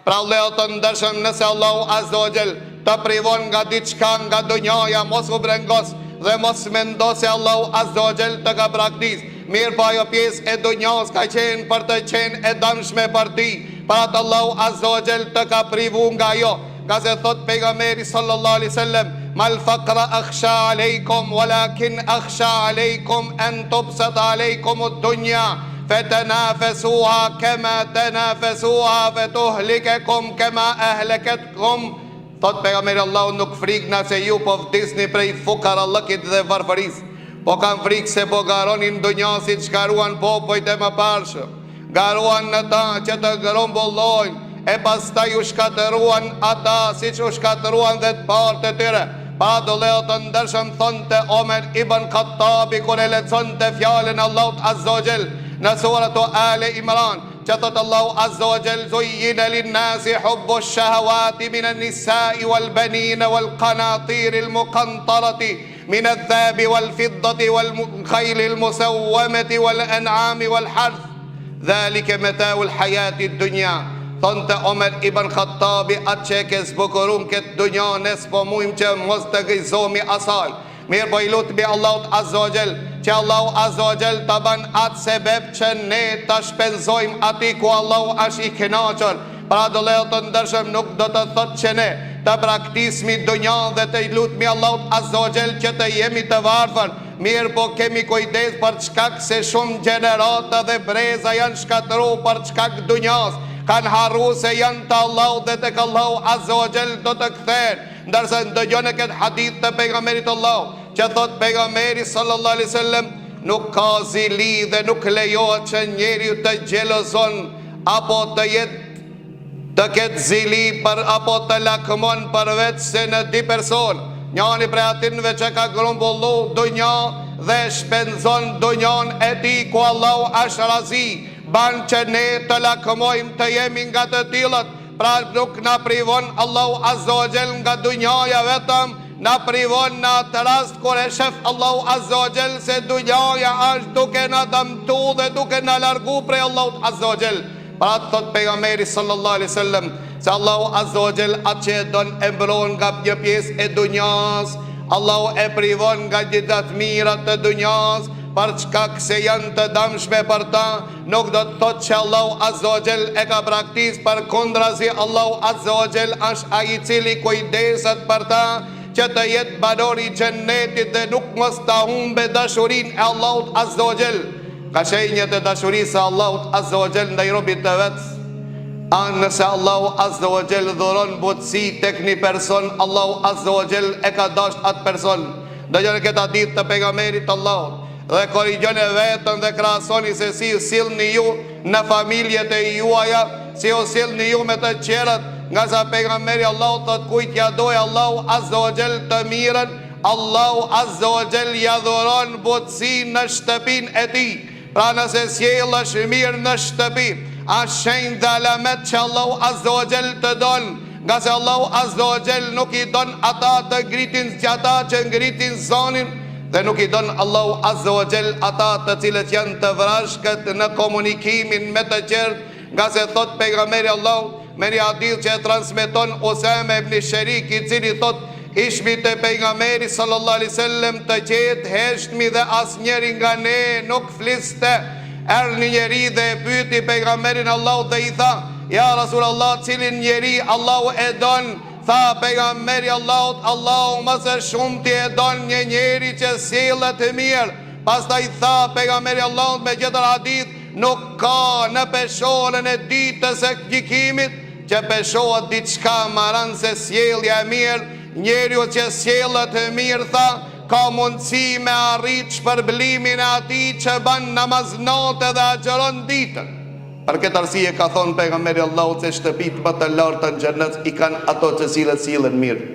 Pra Allahu të ndershëm, nëse Allahu Azza wa Jall të privon nga diçka nga donjaja, mos u brengos dhe mos mendo se Allahu Azza wa Jall të ka braktis. Mirë po ajo pjesë e donjas ka qenë për të qenë e dëmshme për ti, para të Allahu Azza wa Jall të ka privu nga jo. Ka se thot pejgamberi sallallahu alaihi wasallam: mal faqra akhsha aleikum walakin akhsha aleikum an tubsat aleikum ad-dunya fatanafasuha kama tanafasuha fatuhlikakum kama ahlakatkum. Thot pejgamberi Allahu, nuk frikna se ju po vdisni prej fukarallëkit dhe varfërisë, po kam frikë se po garonin dunjasit që garuan popojt e më parshëm, garuan në ta që të grumbullojnë, e pastaj u shkatëruan ata si që u shkatëruan dhe të partë të tyre. Pa do leo të ndërshëm thonë të Omer ibn Khattabi, kur e lecon të fjallën Allahut Azza wa Jall në suratu Ale Imran, që thot Allahu Azza wa Jall: zuyyina linnasi hubbu shahawati min an-nisa'i wal banina wal qanatir al muqantarati min adh-dhahabi wal fiddati wal khayli al musawwamati wal an'ami wal harth dhalika mata'u al hayati ad-dunya. Thonë të Omer ibn Khattabi, atë që e ke zbukurum këtë dunja, nes po mujmë që mos të gëzomi asaj. Mirë po i lutë bi Allahut Azza wa Jall që Allahu Azza wa Jall të ban atë sebeb që ne të shpenzojmë ati ku Allahu është i kënaqur. Pra do leo të ndërshëm, nuk do të thot që ne të praktismi dunja dhe të i lutë mi Allahut Azza wa Jall që të jemi të varfër. Mirë po kemi kujdes për çkak se shumë gjenerata dhe breza janë shkatëru për çkak dunjas, kanë harru se janë të Allahu dhe tek Allahu Azza wa Jall do të kthehen. Ndërsa ndëgjone këtë hadith të pejgamberit Allahu, që thot pejgamberi sallallahu alaihi wasallam: nuk ka zili dhe nuk lejohet që njeriu të xhelozon apo të ketë zili për apo të lakmon për vetë se në di person. Njani prej atinve që ka grumbullu dunja dhe shpenzon dunjan e ti ku Allahu është razi, ban që ne të lakmojmë të jemi nga të tillët. Pra nuk na privon Allahu Azza wa Jall nga dunjaja vetëm, na privon në atë rast kur e shef Allahu Azza wa Jall se dunjaja është duke na dëmtu dhe duke na largu prej Allahut Azza wa Jall. Pra të thot pejgamberi sallallahu alaihi wasallam se Allahu Azza wa Jall atë që e don e mbron nga një pjesë e dunjas, Allahu e privon nga gjitha të mirat të dunjas, për çkak se janë të dëmshme për ta. Nuk do të thot që Allahu Azza wa Jall e ka praktis, për kundrazi Allahu Azza wa Jall është ai i cili kujdeset për ta që të jetë banori i xhennetit dhe nuk mos ta humbe dashurinë e Allahut Azza wa Jall. Ka shenjat e dashurisë së Allahut Azza wa Jall ndaj robit të vet. Nëse Allahu Azza wa Jall dhuron butësi tek një person, Allahu Azza wa Jall e ka dashur atë person. Dëgjoni këtë hadith të pejgamberit Allahut dhe korrigjoni vetën dhe krahasoni se si sillni ju në familjet e juaja, si u sillni ju me të tjerët, nga sa pejgamberi Allahu thot: kujt ja doj Allahu Azza wa Jall të mirën, Allahu Azza wa Jall ja dhuron butësi në shtëpinë e tij. Pra nëse sjellësh mirë në shtëpi, është shenjë dhe alamet që Allahu Azza wa Jall të don, nga se Allahu Azza wa Jall nuk i don ata të ngritin ata që ngritin zonin, dhe nuk i don Allahu Azza wa Jall ata të cilët janë të vrashkët në komunikimin me të tjerë, nga se thot pejgamberi Allahu me një hadith që e transmeton Usame ibn Sharik, i cili thot: ishmi të pejgamberi sallallahu alaihi wasallam të qetë heshtmi dhe asnjëri nga ne nuk fliste. Erdhi një njeri dhe e pyeti pejgamberin Allahu dhe i tha: ja Rasulullah, cilin njeri Allahu e don? Tha pejgamberi Allahut: Allahu më së shumti e don një njeri që sillet mirë. Pastaj tha pejgamberi Allahut me tjetër hadith: nuk ka në peshorën e ditës së gjykimit që peshohet diçka maran se sjellja e mirë. Njeriu që sjellet mirë, tha, ka mundësi me arrit shpërblimin e atij që ban namaznate dhe agjeron ditën. Për këtë arsye ka thonë pejgamberi Allahut se shtëpitë më të larta në xhennet i kanë ato që sillen mirë.